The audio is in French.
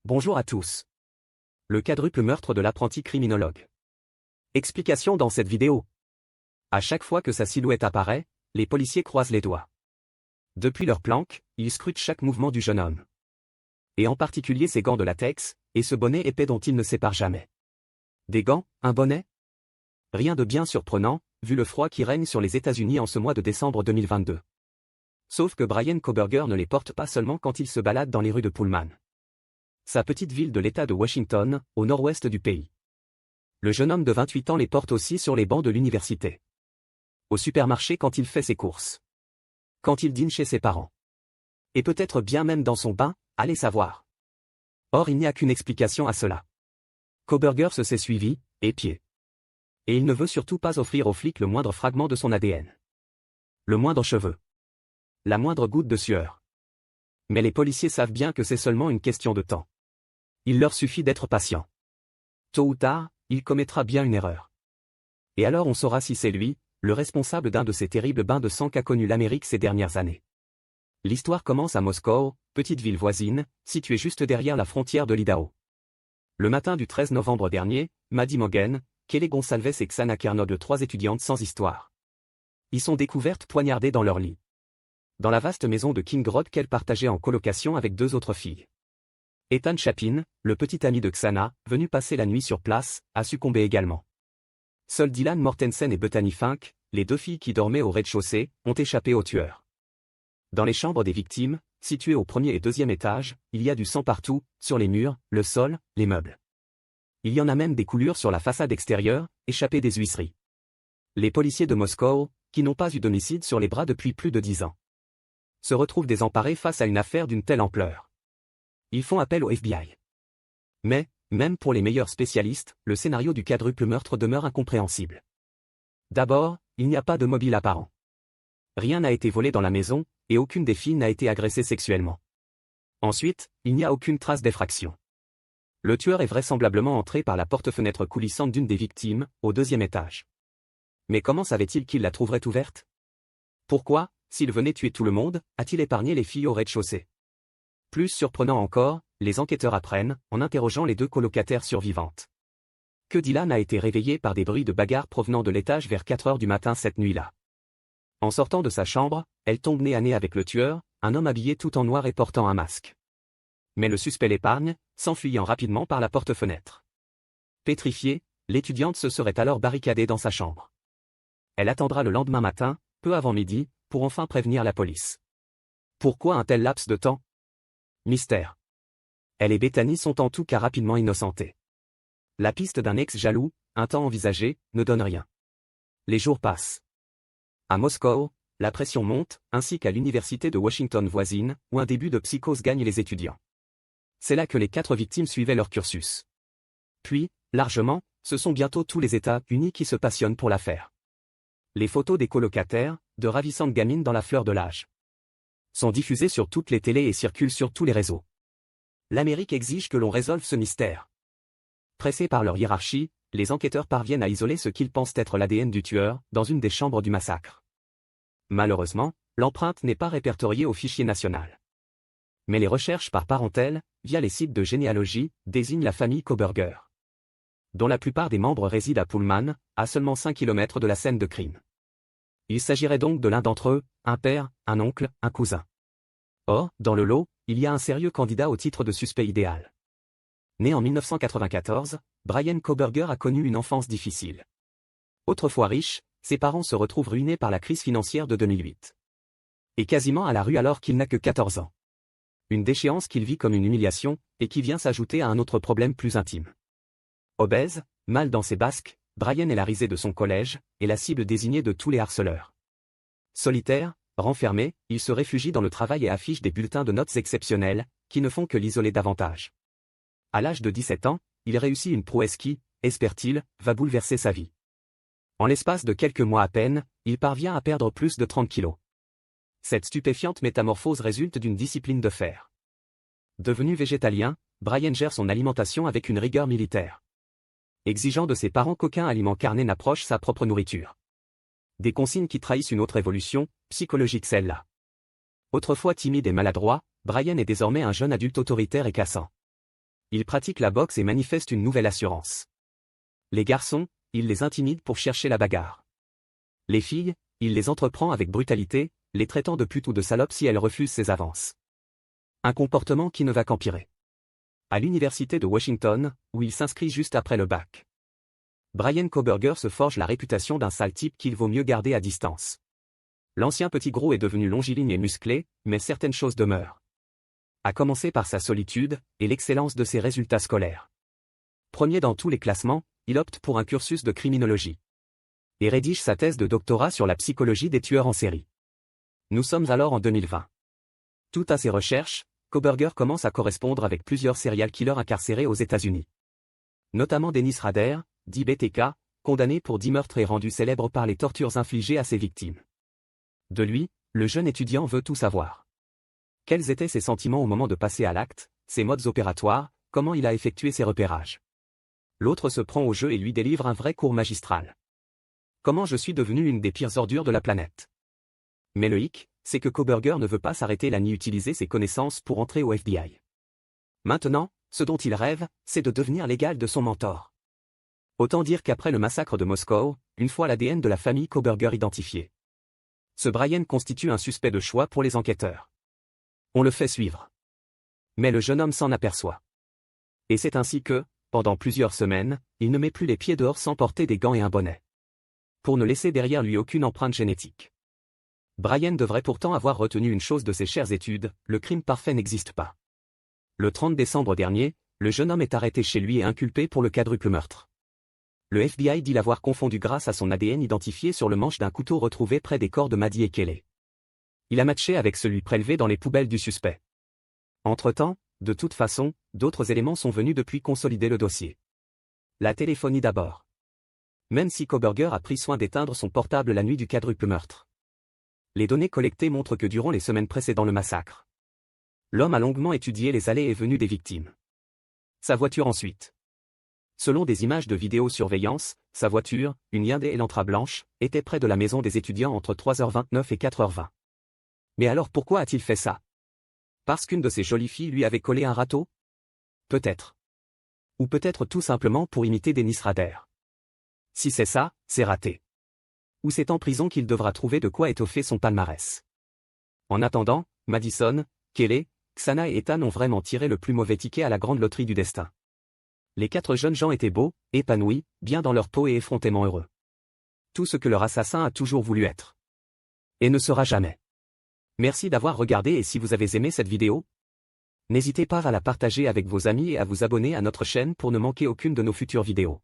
Bonjour à tous. Le quadruple meurtre de l'apprenti criminologue. Explication dans cette vidéo. À chaque fois que sa silhouette apparaît, les policiers croisent les doigts. Depuis leur planque, ils scrutent chaque mouvement du jeune homme. Et en particulier ses gants de latex, et ce bonnet épais dont ils ne séparent jamais. Des gants, un bonnet? Rien de bien surprenant, vu le froid qui règne sur les États-Unis en ce mois de décembre 2022. Sauf que Bryan Kohberger ne les porte pas seulement quand il se balade dans les rues de Pullman. Sa petite ville de l'État de Washington, au nord-ouest du pays. Le jeune homme de 28 ans les porte aussi sur les bancs de l'université. Au supermarché quand il fait ses courses. Quand il dîne chez ses parents. Et peut-être bien même dans son bain, allez savoir. Or il n'y a qu'une explication à cela. Kohberger se s'est suivi, épié. Et il ne veut surtout pas offrir aux flics le moindre fragment de son ADN. Le moindre cheveu. La moindre goutte de sueur. Mais les policiers savent bien que c'est seulement une question de temps. Il leur suffit d'être patient. Tôt ou tard, il commettra bien une erreur. Et alors on saura si c'est lui, le responsable d'un de ces terribles bains de sang qu'a connu l'Amérique ces dernières années. L'histoire commence à Moscow, petite ville voisine, située juste derrière la frontière de l'Idaho. Le matin du 13 novembre dernier, Maddie Mogen, Kelly Gonsalves et Xana Kernod, 3 étudiantes sans histoire, y sont découvertes poignardées dans leur lit. Dans la vaste maison de King Road qu'elle partageait en colocation avec 2 autres filles. Ethan Chapin, le petit ami de Xana, venu passer la nuit sur place, a succombé également. Seuls Dylan Mortensen et Bethany Fink, les 2 filles qui dormaient au rez-de-chaussée, ont échappé aux tueurs. Dans les chambres des victimes, situées au 1er et 2e étage, il y a du sang partout, sur les murs, le sol, les meubles. Il y en a même des coulures sur la façade extérieure, échappées des huisseries. Les policiers de Moscou, qui n'ont pas eu d'homicide sur les bras depuis plus de 10 ans, se retrouvent désemparés face à une affaire d'une telle ampleur. Ils font appel au FBI. Mais, même pour les meilleurs spécialistes, le scénario du quadruple meurtre demeure incompréhensible. D'abord, il n'y a pas de mobile apparent. Rien n'a été volé dans la maison, et aucune des filles n'a été agressée sexuellement. Ensuite, il n'y a aucune trace d'effraction. Le tueur est vraisemblablement entré par la porte-fenêtre coulissante d'une des victimes, au 2e étage. Mais comment savait-il qu'il la trouverait ouverte? Pourquoi, s'il venait tuer tout le monde, a-t-il épargné les filles au rez-de-chaussée? Plus surprenant encore, les enquêteurs apprennent, en interrogeant les 2 colocataires survivantes, que Dylan a été réveillée par des bruits de bagarre provenant de l'étage vers 4 heures du matin cette nuit-là. En sortant de sa chambre, elle tombe nez à nez avec le tueur, un homme habillé tout en noir et portant un masque. Mais le suspect l'épargne, s'enfuyant rapidement par la porte-fenêtre. Pétrifiée, l'étudiante se serait alors barricadée dans sa chambre. Elle attendra le lendemain matin, peu avant midi, pour enfin prévenir la police. Pourquoi un tel laps de temps? Mystère. Elle et Bethany sont en tout cas rapidement innocentées. La piste d'un ex jaloux, un temps envisagé, ne donne rien. Les jours passent. À Moscou, la pression monte, ainsi qu'à l'université de Washington voisine, où un début de psychose gagne les étudiants. C'est là que les 4 victimes suivaient leur cursus. Puis, largement, ce sont bientôt tous les États-Unis qui se passionnent pour l'affaire. Les photos des colocataires, de ravissantes gamines dans la fleur de l'âge, sont diffusées sur toutes les télés et circulent sur tous les réseaux. L'Amérique exige que l'on résolve ce mystère. Pressés par leur hiérarchie, les enquêteurs parviennent à isoler ce qu'ils pensent être l'ADN du tueur, dans une des chambres du massacre. Malheureusement, l'empreinte n'est pas répertoriée au fichier national. Mais les recherches par parentèle, via les sites de généalogie, désignent la famille Kohberger, dont la plupart des membres résident à Pullman, à seulement 5 km de la scène de crime. Il s'agirait donc de l'un d'entre eux, un père, un oncle, un cousin. Or, dans le lot, il y a un sérieux candidat au titre de suspect idéal. Né en 1994, Bryan Kohberger a connu une enfance difficile. Autrefois riche, ses parents se retrouvent ruinés par la crise financière de 2008. Et quasiment à la rue alors qu'il n'a que 14 ans. Une déchéance qu'il vit comme une humiliation, et qui vient s'ajouter à un autre problème plus intime. Obèse, mal dans ses basques, Bryan est la risée de son collège, et la cible désignée de tous les harceleurs. Solitaire, renfermé, il se réfugie dans le travail et affiche des bulletins de notes exceptionnels, qui ne font que l'isoler davantage. À l'âge de 17 ans, il réussit une prouesse qui, espère-t-il, va bouleverser sa vie. En l'espace de quelques mois à peine, il parvient à perdre plus de 30 kilos. Cette stupéfiante métamorphose résulte d'une discipline de fer. Devenu végétalien, Bryan gère son alimentation avec une rigueur militaire. Exigeant de ses parents qu'aucun aliment carné n'approche sa propre nourriture. Des consignes qui trahissent une autre évolution, psychologique celle-là. Autrefois timide et maladroit, Bryan est désormais un jeune adulte autoritaire et cassant. ils pratiquent la boxe et manifestent une nouvelle assurance. Les garçons, il les intimide pour chercher la bagarre. Les filles, il les entreprend avec brutalité, les traitant de putes ou de salopes si elles refusent ses avances. Un comportement qui ne va qu'empirer. À l'université de Washington, où il s'inscrit juste après le bac. Bryan Kohberger se forge la réputation d'un sale type qu'il vaut mieux garder à distance. L'ancien petit gros est devenu longiligne et musclé, mais certaines choses demeurent. À commencer par sa solitude et l'excellence de ses résultats scolaires. Premier dans tous les classements, il opte pour un cursus de criminologie. Et rédige sa thèse de doctorat sur la psychologie des tueurs en série. Nous sommes alors en 2020. Tout à ses recherches, Kohberger commence à correspondre avec plusieurs serial killers incarcérés aux États-Unis. Notamment Dennis Rader, dit BTK, condamné pour 10 meurtres et rendu célèbre par les tortures infligées à ses victimes. De lui, le jeune étudiant veut tout savoir. Quels étaient ses sentiments au moment de passer à l'acte, ses modes opératoires, comment il a effectué ses repérages. L'autre se prend au jeu et lui délivre un vrai cours magistral. Comment je suis devenu une des pires ordures de la planète. Mais le hic, c'est que Kohberger ne veut pas s'arrêter là ni utiliser ses connaissances pour entrer au FBI. Maintenant, ce dont il rêve, c'est de devenir l'égal de son mentor. Autant dire qu'après le massacre de Moscou, une fois l'ADN de la famille Kohberger identifié, ce Bryan constitue un suspect de choix pour les enquêteurs. On le fait suivre. Mais le jeune homme s'en aperçoit. Et c'est ainsi que, pendant plusieurs semaines, il ne met plus les pieds dehors sans porter des gants et un bonnet. Pour ne laisser derrière lui aucune empreinte génétique. Bryan devrait pourtant avoir retenu une chose de ses chères études, le crime parfait n'existe pas. Le 30 décembre dernier, le jeune homme est arrêté chez lui et inculpé pour le quadruple meurtre. Le FBI dit l'avoir confondu grâce à son ADN identifié sur le manche d'un couteau retrouvé près des corps de Maddie et Kelly. Il a matché avec celui prélevé dans les poubelles du suspect. Entre-temps, de toute façon, d'autres éléments sont venus depuis consolider le dossier. La téléphonie d'abord. Même si Kohberger a pris soin d'éteindre son portable la nuit du quadruple meurtre. Les données collectées montrent que durant les semaines précédant le massacre, l'homme a longuement étudié les allées et venues des victimes. Sa voiture ensuite. Selon des images de vidéosurveillance, sa voiture, une Hyundai Elantra blanche, était près de la maison des étudiants entre 3h29 et 4h20. Mais alors pourquoi a-t-il fait ça? Parce qu'une de ses jolies filles lui avait collé un râteau? Peut-être. Ou peut-être tout simplement pour imiter Dennis Rader. Si c'est ça, c'est raté. Ou c'est en prison qu'il devra trouver de quoi étoffer son palmarès. En attendant, Madison, Kelly, Xana et Ethan ont vraiment tiré le plus mauvais ticket à la grande loterie du destin. Les 4 jeunes gens étaient beaux, épanouis, bien dans leur peau et effrontément heureux. Tout ce que leur assassin a toujours voulu être. Et ne sera jamais. Merci d'avoir regardé et si vous avez aimé cette vidéo, n'hésitez pas à la partager avec vos amis et à vous abonner à notre chaîne pour ne manquer aucune de nos futures vidéos.